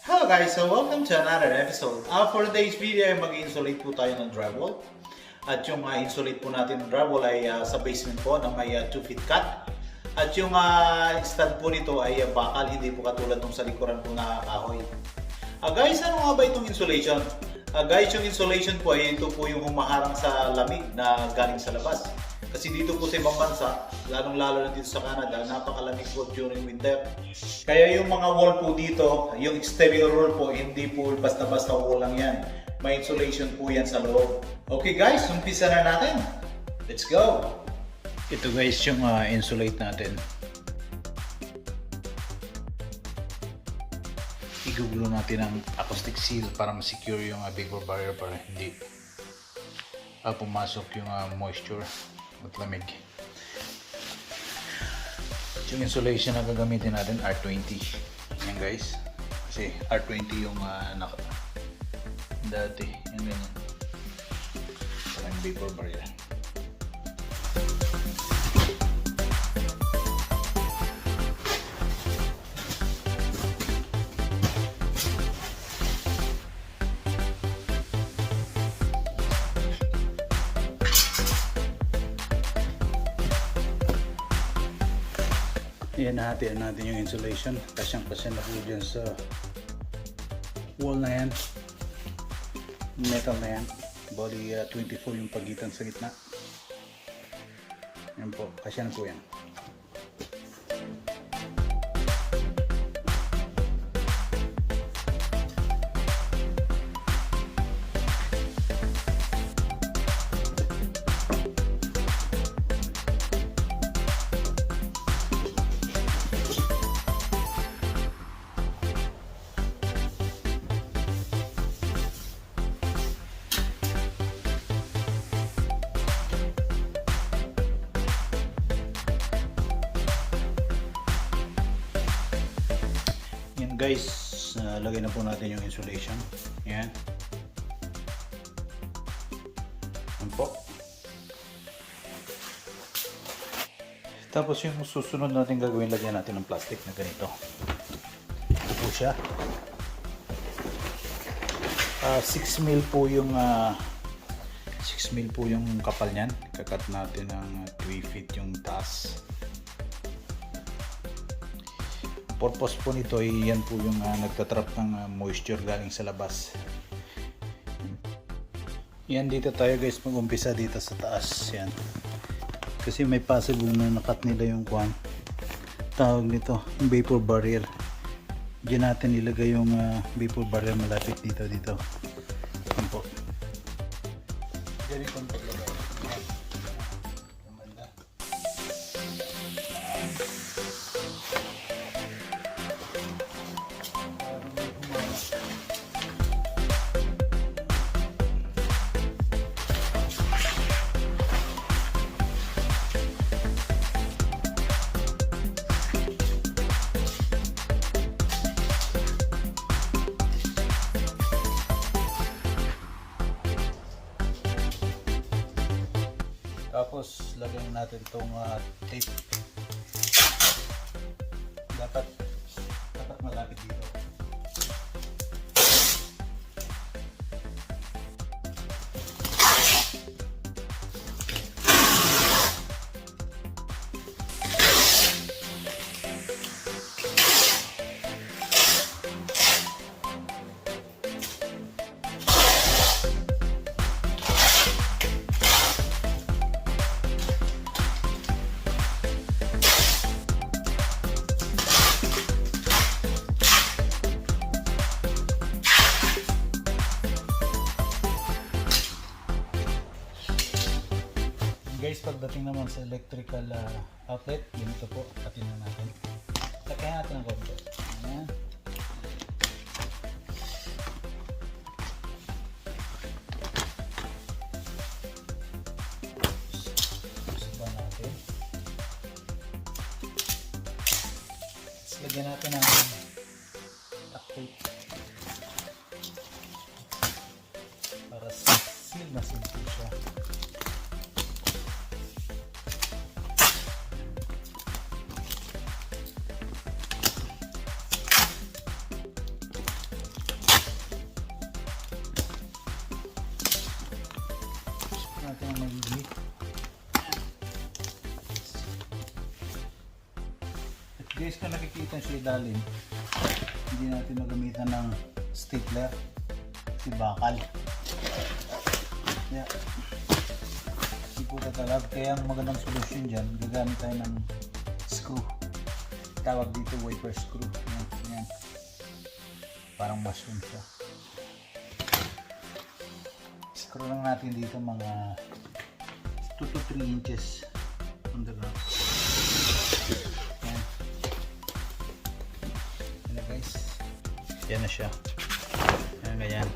Hello guys, so welcome to another episode. For today's video ay mag-insulate po tayo ng drywall. At yung insulate po natin ng drywall ay sa basement po na may 2 feet cut. At yung stand po nito ay bakal, hindi po katulad ng sa likuran po na kahoy. Guys, ano nga ba itong insulation? Guys, yung insulation po ay ito po yung humaharang sa lamig na galing sa labas. Kasi dito po sa ibang bansa, lalong-lalo na dito sa Canada, napakalamig po during winter. Kaya yung mga wall po dito, yung exterior wall po, hindi po basta-basta wall lang yan. May insulation po yan sa loob. Okay guys, umpisa na natin. Let's go! Ito guys yung insulate natin. Igugulo natin ang acoustic seal para ma-secure yung vapor barrier para hindi pumasok yung moisture at lamig. Yung insulation na gagamitin natin R20 yan guys, kasi R20 yung dati yung ganyan parang vapor barrier. Yan, nahatian natin yung insulation. Kasyang-kasya na po dyan sa wall na yan. Metal na yan. Body 24 yung pagitan sa gitna. Yan po, kasya na po yan. Guys, lagay na po natin yung insulation. Yan. Yan po. Tapos yung susunod natin gagawin, lagyan natin ng plastic na ganito. Ito po siya. 6 mil po yung 6 mil po yung kapal niyan. Kakat natin ng 3 feet yung taas. Purpose po nito ay yan po yung nagtatrap ng moisture galing sa labas. Yan, dito tayo guys mag-umpisa dito sa taas. Yan. Kasi may possible na nakat nila yung tawag nito, yung vapor barrier. Diyan natin ilagay yung vapor barrier malapit dito. Yan po. Diyan yung paglagay. Tapos lagyan natin itong tape. Dapat malapit dito. Guys, pagdating naman sa electrical outlet, ganito po, atin na natin. Lagyan natin ang konti. Ayan. Suba natin. Lagyan natin ang duct tape. Para seal na seal po siya. natin ang maigi. At guys, kung nakikita sa ilalim, hindi natin magamitan ng stapler kasi bakal. Yeah. Hindi po katalab. Kaya ang magandang solusyon dyan, gagamit tayo ng screw. Tawag dito wiper screw. Yan, yan. Parang mushroom siya. Screw lang natin dito mga 2 to 3 inches on the ground. Yan. Yan na guys. Yan na siya. Yan ganyan.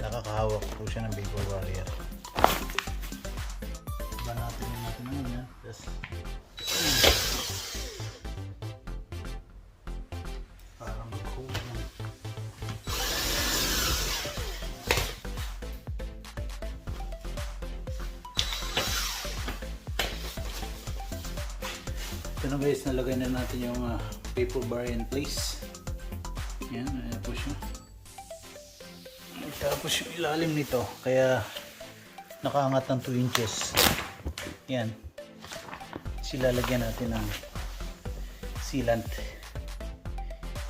Nakakahawak po siya ng vapor barrier. Iba natin naman yan. Just parang mag-hold yan. Ito na guys, nalagay na natin yung vapor barrier in place. Yan, ayan po siya. Tapos yung ilalim nito, kaya nakaangat ng 2 inches. Yan. Silalagyan natin ng sealant.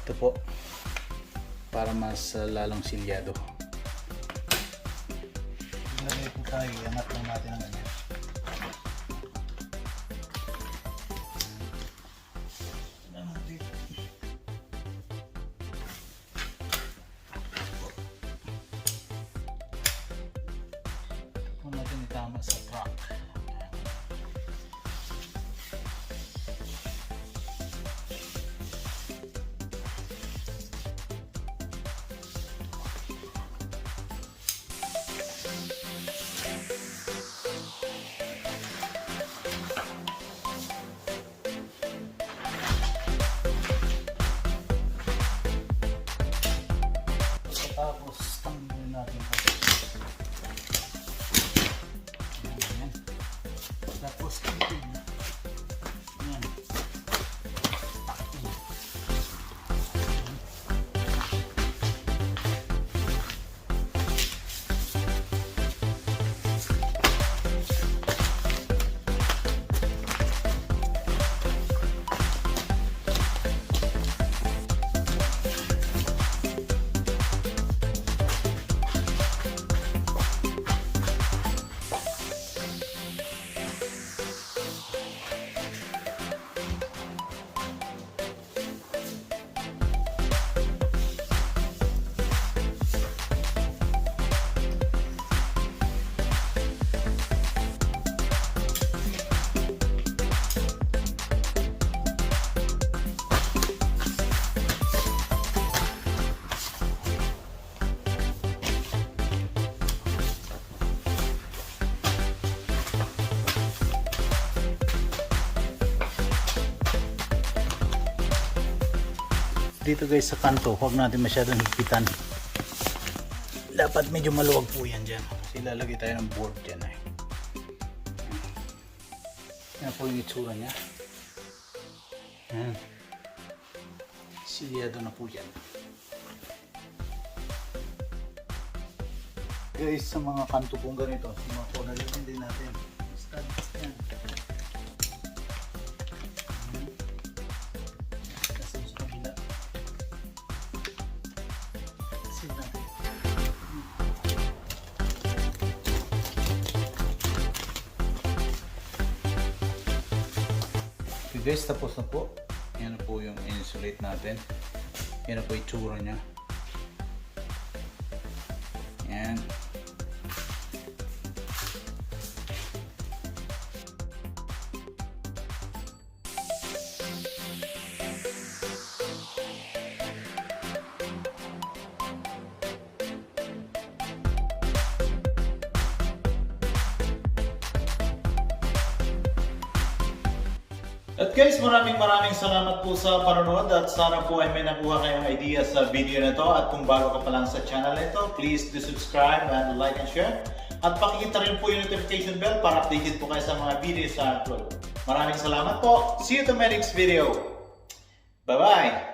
Ito po. Para mas lalong silyado. Ilagay po tayo. Iangat lang natin ang ganyan. Natin itama sa truck. Tapos tanggalin natin ito. Tapos ito na. Yan. Dito guys sa kanto, huwag natin masyadong higpitan. Dapat medyo maluwag po yan dyan. Kasi lalagay tayo ng board dyan eh. Yan po yung itsura niya. Yan. Silyado na po yan. Guys, sa mga kanto pong ganito, sa mga corner din natin. Studs yan. Okay guys, tapos na po. Yan na po yung insulate natin. Yan na po yung itsura niya. Yan. At guys, maraming salamat po sa panonood at sana po ay may nakuha kayong idea sa video na to. At kung bago ka pa lang sa channel na ito, please do subscribe and like and share. At pakikita rin po yung notification bell para updated po kayo sa mga videos na upload. Maraming salamat po. See you to my next video. Bye-bye!